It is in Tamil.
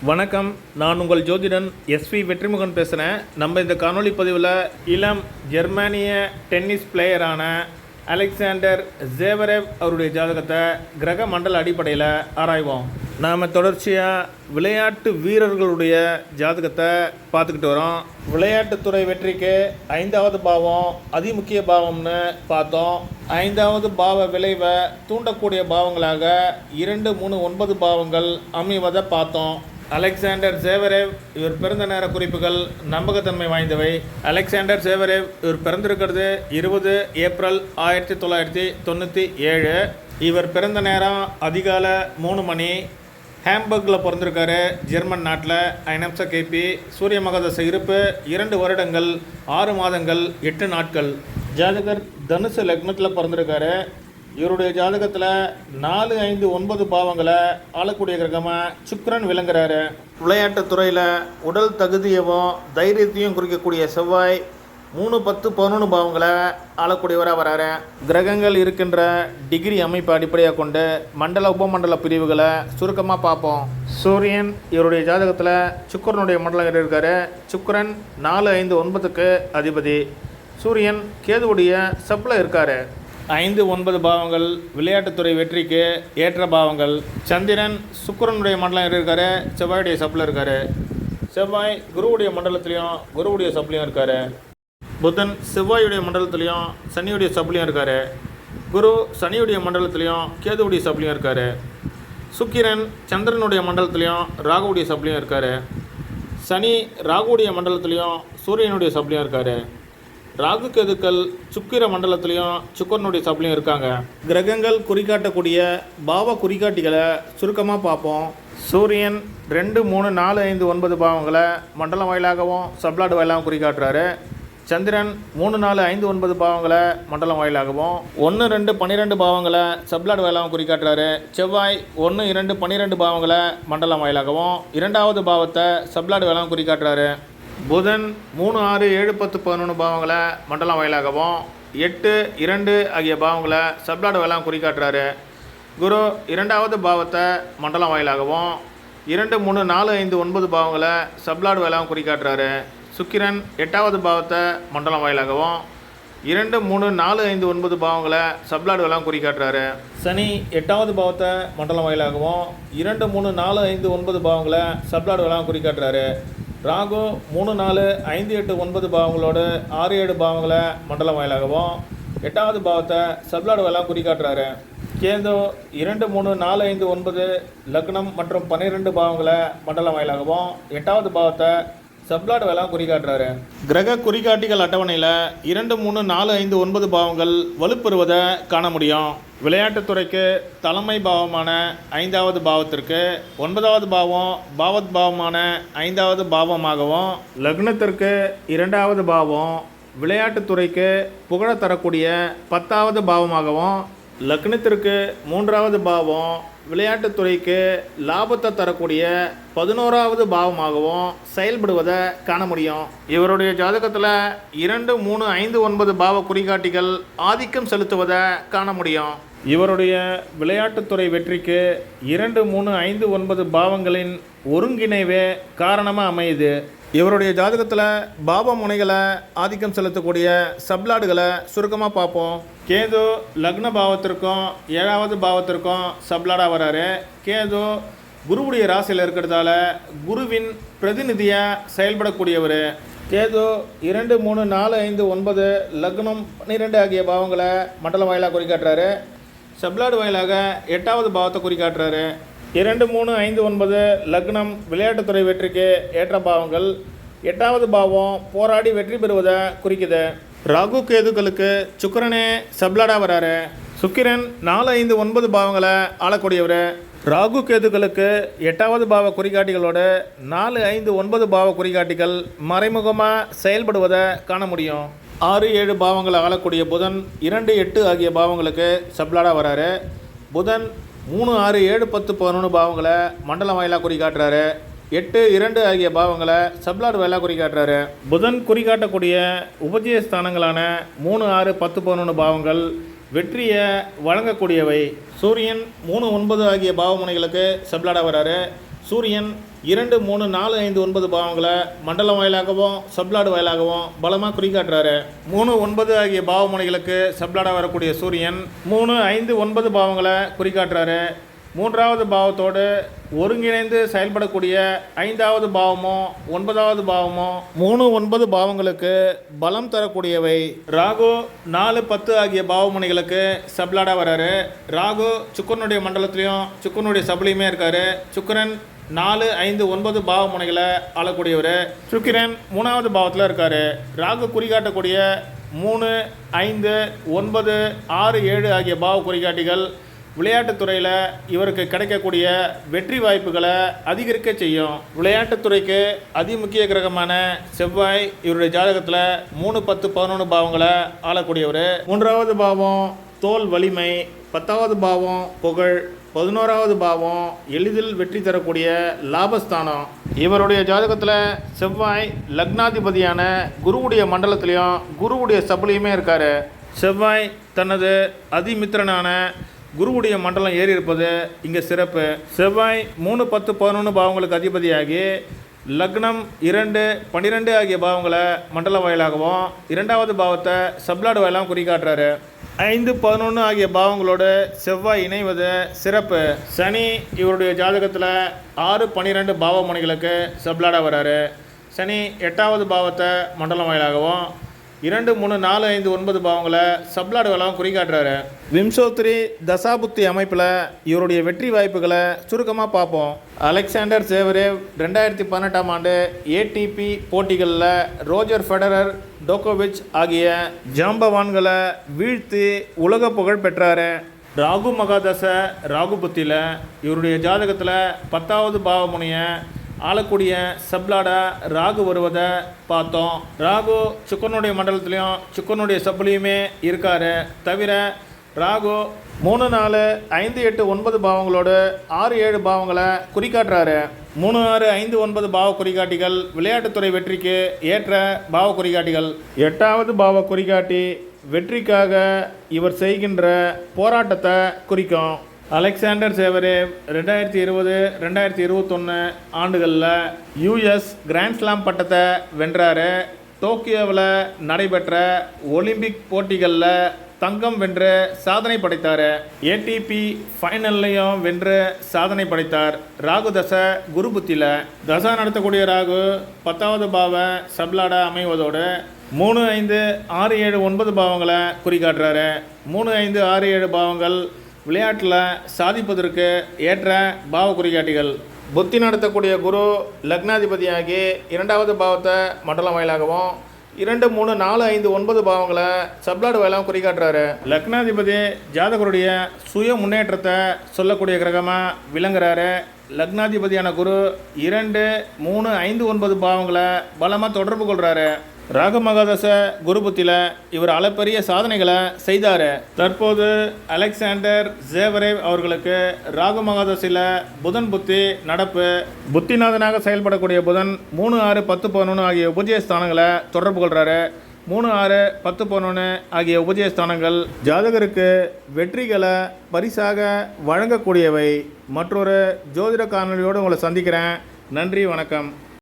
வணக்கம், நான் உங்கள் ஜோதிடன் எஸ்வி வெற்றிமுகன் பேசுகிறேன். நம்ம இந்த காணொளி பதிவில் இளம் ஜெர்மானிய டென்னிஸ் பிளேயரான அலெக்சாண்டர் ஜேவரேவ் அவருடைய ஜாதகத்தை கிரக மண்டல அடிப்படையில் ஆராய்வோம். நாம் தொடர்ச்சியாக விளையாட்டு வீரர்களுடைய ஜாதகத்தை பார்த்துக்கிட்டு வரோம். விளையாட்டுத்துறை வெற்றிக்கு 5வது பாவம் அதிமுக்கிய பாவம்னு பார்த்தோம். 5வது பாவ விளைவை தூண்டக்கூடிய பாவங்களாக 2, 3, 9 பாவங்கள் அமைவதை பார்த்தோம். அலெக்சாண்டர் ஜேவரேவ் இவர் பிறந்த நேர குறிப்புகள் நம்பகத்தன்மை வாய்ந்தவை. அலெக்சாண்டர் ஜேவரேவ் இவர் பிறந்திருக்கிறது 20 ஏப்ரல் 1997. இவர் பிறந்த நேரம் அதிகாலை 3 மணி. ஹாம்பர்கில் பிறந்திருக்காரு, ஜெர்மன் நாட்டில். 5 நிமிஷம் கேபி. சூரிய மகதச இருப்பு 2 வருடங்கள் 6 மாதங்கள் 8 நாட்கள். ஜாதகர் தனுசு லக்னத்தில் பிறந்திருக்காரு. இவருடைய ஜாதகத்தில் 4, 5, 9 பாவங்களை ஆளக்கூடிய கிரகமாக சுக்கிரன் விளங்குறாரு. விளையாட்டுத்துறையில் உடல் தகுதியவும் தைரியத்தையும் குறிக்கக்கூடிய செவ்வாய் 3, 10, 11 பாவங்களை ஆளக்கூடியவராக வராரு. கிரகங்கள் இருக்கின்ற டிகிரி அமைப்பு அடிப்படையாக கொண்டு மண்டல உபமண்டல பிரிவுகளை சுருக்கமாக பார்ப்போம். சூரியன் இவருடைய ஜாதகத்தில் சுக்கிரனுடைய மண்டலம் இருக்காரு. சுக்கிரன் 4, 5, 9க்கு அதிபதி. சூரியன் கேதுவுடைய சப்பில் இருக்கார். 5, 9 பாவங்கள் விளையாட்டுத்துறை வெற்றிக்கு ஏற்ற பாவங்கள். சந்திரன் சுக்கிரனுடைய மண்டலம் இருக்கார், செவ்வாயுடைய சப்பில் இருக்கார். செவ்வாய் குருவுடைய மண்டலத்திலையும் குருவுடைய சப்லையும் இருக்கார். புதன் செவ்வாயுடைய மண்டலத்திலையும் சனியுடைய சப்லையும் இருக்கார். குரு சனியுடைய மண்டலத்திலையும் கேதுவுடைய சப்லையும் இருக்கார். சுக்கிரன் சந்திரனுடைய மண்டலத்திலையும் ராகுவுடைய சப்லையும் இருக்கார். சனி ராகுவுடைய மண்டலத்திலையும் சூரியனுடைய சப்லையும் இருக்கார். ராகு கேதுக்கள் சுக்கிர மண்டலத்திலையும் சுக்கரனுடைய சப்லையும் இருக்காங்க. கிரகங்கள் குறிக்காட்டக்கூடிய பாவ குறிகாட்டிகளை சுருக்கமாக பார்ப்போம். சூரியன் 2, 3, 4, 5, 9 பாவங்களை மண்டலம் வாயிலாகவும் சப்ளாடு வாயிலாகவும் குறிக்காட்டுறாரு. சந்திரன் 3, 4, 5, 9 பாவங்களை மண்டலம் வாயிலாகவும் 1, 2, 12 பாவங்களை சப்ளாடு வாயிலாகவும் குறிக்காட்டுறாரு. செவ்வாய் 1, 2, 12 பாவங்களை மண்டலம் வாயிலாகவும் 2வது பாவத்தை சப்ளாடு வாயிலாகவும் குறிக்காட்டுறாரு. புதன் 3, 6, 7, 10, 11 பாவங்களை மண்டலம் வாயிலாகவும் 8, 2 ஆகிய பாவங்களை சப்ளாடு வாயிலாகவும் குறிக்காட்டுறாரு. குரு 2வது பாவத்தை மண்டலம் வாயிலாகவும் 2, 3, 4, 5, 9 பாவங்களை சப்ளாடு வாயிலாகவும் குறிக்காட்டுறாரு. சுக்கிரன் 8வது பாவத்தை மண்டலம் வாயிலாகவும் 2, 3, 4, 5, 9 பாவங்களை சப்ளாடு வாயிலாகவும் குறிக்காட்டுறாரு. சனி 8வது பாவத்தை மண்டலம் வாயிலாகவும் 2, 3, 4, 5, 9 பாவங்களை சப்ளாடு வாயிலாகவும் குறிக்காட்டுறாரு. ராகு 3, 4, 5, 8, 9 பாவங்களோடு 6, 7 பாவங்களை மண்டலம் வாயிலாகவும் 8வது பாவத்தை சப்ளாடு வாயிலாகவும் குறிக்காட்டுறாரு. கேது 2, 3, 4, 5, 9 லக்னம் மற்றும் 12 பாவங்களை மண்டலம் வாயிலாகவும் 8வது பாவத்தை சப்ளாடு வாயிலாகவும் குறிக்காட்டுறாரு. கிரக குறிகாட்டிகள் அட்டவணையில் 2, 3, 4, 5, 9 பாவங்கள் வலுப்பெறுவதை காண முடியும். விளையாட்டுத்துறைக்கு தலைமை பாவமான 5வது பாவத்திற்கு 9வது பாவம் பாவத் பாவமான 5வது பாவமாகவும், லக்னத்திற்கு 2வது பாவம் விளையாட்டுத்துறைக்கு புகழ தரக்கூடிய 10வது பாவமாகவும், லக்னத்திற்கு 3வது பாவம் விளையாட்டுத்துறைக்கு லாபத்தை தரக்கூடிய 11வது பாவமாகவும் செயல்படுவதை காண முடியும். இவருடைய ஜாதகத்தில் 2, 3, 5, 9 பாவ குறிகாட்டிகள் ஆதிக்கம் செலுத்துவதை காண முடியும். இவருடைய விளையாட்டுத்துறை வெற்றிக்கு 2, 3, 5, 9 பாவங்களின் ஒருங்கிணைவே காரணமாக அமையுது. இவருடைய ஜாதகத்தில் பாவ முனைகளை ஆதிக்கம் செலுத்தக்கூடிய சப்ளாடுகளை சுருக்கமாக பார்ப்போம். கேது லக்ன பாவத்திற்கும் 7வது பாவத்திற்கும் சப்ளாடாக வராரு. கேது குருவுடைய ராசியில் இருக்கிறதால குருவின் பிரதிநிதியாக செயல்படக்கூடியவர். கேது 2, 3, 4, 5, 9 லக்னம் 12 ஆகிய பாவங்களை மண்டலம் வாயிலாக குறிக்காட்டுறாரு. சப்ளாடு வாயிலாக 8வது பாவத்தை குறிக்காட்டுறாரு. 2, 3, 5, 9 லக்னம் விளையாட்டுத்துறை வெற்றிக்கு ஏற்ற பாவங்கள். 8வது பாவம் போராடி வெற்றி பெறுவதை குறிக்குது. ராகு கேதுக்களுக்கு சுக்கிரனே சப்ளாடாக வராரு. சுக்கிரன் 4, 5, 9 பாவங்களை ஆளக்கூடியவர். ராகு கேதுக்களுக்கு 8வது பாவ குறிகாட்டிகளோடு 4, 5, 9 பாவ குறிகாட்டிகள் மறைமுகமாக செயல்படுவதை காண முடியும். 6, 7 பாவங்களை ஆளக்கூடிய புதன் 2, 8 ஆகிய பாவங்களுக்கு சப்ளாடாக வராரு. புதன் 3, 6, 7, 10, 11 பாவங்களை மண்டலம் வாயிலாக குறிக்காட்டுறாரு. 8, 2 ஆகிய பாவங்களை சப்ளாடு வாயிலாக குறிக்காட்டுறாரு. புதன் குறிக்காட்டக்கூடிய உபஜய ஸ்தானங்களான 3, 6, 10, 11 பாவங்கள் வெற்றியை வழங்கக்கூடியவை. சூரியன் 3, 9 ஆகிய பாவமுனைகளுக்கு சப்ளாடாக வராரு. சூரியன் 2, 3, 4, 5, 9 பாவங்களை மண்டலம் வாயிலாகவும் சப்ளாடு வாயிலாகவும் பலமாக குறிக்காட்டுறாரு. 3, 9 ஆகிய பாவமுனைகளுக்கு சப்ளாடாக வரக்கூடிய சூரியன் 3, 5, 9 பாவங்களை குறிக்காட்டுறாரு. 3வது பாவத்தோடு ஒருங்கிணைந்து செயல்படக்கூடிய 5வது பாவமும் 9வது பாவமும் 3, 9 பாவங்களுக்கு பலம் தரக்கூடியவை. ராகு 4, 10 ஆகிய பாவமுனைகளுக்கு சப்ளாடாக வராரு. ராகு சுக்கரனுடைய மண்டலத்திலையும் சுக்கரனுடைய சபலையுமே இருக்காரு. சுக்கரன் 4, 5, 9 பாவமுனைகளை ஆளக்கூடியவர். சுக்கிரன் 3வது பாவத்தில் இருக்காரு. ராகு குறிகாட்டக்கூடிய 3, 5, 9, 6, 7 ஆகிய பாவ குறிகாட்டிகள் விளையாட்டுத்துறையில் இவருக்கு கிடைக்கக்கூடிய வெற்றி வாய்ப்புகளை அதிகரிக்க செய்யும். விளையாட்டுத்துறைக்கு அதிமுக்கிய கிரகமான செவ்வாய் இவருடைய ஜாதகத்தில் 3, 10, 11 பாவங்களை ஆளக்கூடியவர். 3வது பாவம் தோல் வலிமை, 10வது பாவம் புகழ், 11வது பாவம் எளிதில் வெற்றி தரக்கூடிய லாபஸ்தானம். இவருடைய ஜாதகத்தில் செவ்வாய் லக்னாதிபதியான குருவுடைய மண்டலத்திலையும் குருவுடைய சபலையுமே இருக்கார். செவ்வாய் தனது அதிமித்திரனான குருவுடைய மண்டலம் ஏறி இருப்பது இங்கே சிறப்பு. செவ்வாய் 3, 10, 11 பாவங்களுக்கு அதிபதியாகி லக்னம் 2, 12 ஆகிய பாவங்களை மண்டல வாயிலாகவும் 2வது பாவத்தை சப்ளாடு வாயிலாகவும் குறிக்காட்டுறாரு. 5, 11 ஆகிய பாவங்களோடு செவ்வாய் இணைவது சிறப்பு. சனி இவருடைய ஜாதகத்தில் 6, 12 பாவமுனைகளுக்கு சப்ளாடாக வராரு. சனி 8வது பாவத்தை மண்டலம் வாயிலாகவும் 2, 3, 4, 5, 9 பாவங்களை சப்ளாடுகளாகவும் குறிக்காட்டுறாரு. விம்சோத்ரி தசாபுத்தி அமைப்பில் இவருடைய வெற்றி வாய்ப்புகளை சுருக்கமாக பார்ப்போம். அலெக்சாண்டர் சேவரேவ் 2018ஆம் ஆண்டு ஏடிபி போட்டிகளில் ரோஜர் ஃபெடரர், டோகோவிச் ஆகிய ஜாம்பவான்களை வீழ்த்தி உலக புகழ் பெற்றார். ராகு மகாதசை ராகு புத்தியில் இவருடைய ஜாதகத்தில் 10வது பாவமுனையை ஆளக்கூடிய சப்ளாடா ராகு வருவதை பார்த்தோம். ராகு சுக்கரனுடைய மண்டலத்திலையும் சுக்கரனுடைய சப்லையுமே இருக்கார். தவிர ராகு 3, 4, 5, 8, 9 பாவங்களோடு 6, 7 பாவங்களை குறிக்காட்டுறாரு. 3, 6, 5, 9 பாவ குறிகாட்டிகள் விளையாட்டுத்துறை வெற்றிக்கு ஏற்ற பாவ குறிகாட்டிகள். 8வது பாவ குறிகாட்டி வெற்றிக்காக இவர் செய்கின்ற போராட்டத்தை குறிக்கும். அலெக்சாண்டர் சேவரேவ் 2020, 2021 ஆண்டுகளில் யூஎஸ் கிராண்ட் ஸ்லாம் பட்டத்தை வென்றார். டோக்கியோவில் நடைபெற்ற ஒலிம்பிக் போட்டிகளில் தங்கம் வென்று சாதனை படைத்தார். ஏடிபி ஃபைனல்லையும் வென்று சாதனை படைத்தார். ராகு தசை குரு புத்தியில் தசா நடத்தக்கூடிய ராகு 10வது பாவ சப்ளாடா அமைவதோடு 3, 5, 6, 7, 9 பாவங்களை குறிக்காட்டுறாரு. 3, 5, 6, 7 பாவங்கள் விளையாட்டில் சாதிப்பதற்கு ஏற்ற பாவ குறிகாட்டிகள். புத்தி நடத்தக்கூடிய குரு லக்னாதிபதியாகி 2வது பாவத்தை மண்டலம் வாயிலாகவும் 2, 3, 4, 5, 9 பாவங்களை சப்ளாடு வாயிலாகவும் குறிக்காட்டுறாரு. லக்னாதிபதி ஜாதகருடைய சுய முன்னேற்றத்தை சொல்லக்கூடிய கிரகமாக விளங்குறாரு. லக்னாதிபதியான குரு 2, 3, 5, 9 பாவங்களை பலமாக தொடர்பு கொள்கிறாரு. ராகு மகாதசை குரு புத்தியில் இவர் அளப்பரிய சாதனைகளை செய்தார். தற்போது அலெக்சாண்டர் ஜேவரேவ் அவர்களுக்கு ராகு மகாதசையில் புதன் புத்தி நடப்பு. புத்திநாதனாக செயல்படக்கூடிய புதன் 3, 6, 10, 11 ஆகிய உபஜய ஸ்தானங்களை தொடர்பு கொள்கிறாரு. 3, 6, 10, 11 ஆகிய உபஜய ஸ்தானங்கள் ஜாதகருக்கு வெற்றிகளை பரிசாக வழங்கக்கூடியவை. மற்றொரு ஜோதிட காணொலியோடு உங்களை சந்திக்கிறேன். நன்றி, வணக்கம்.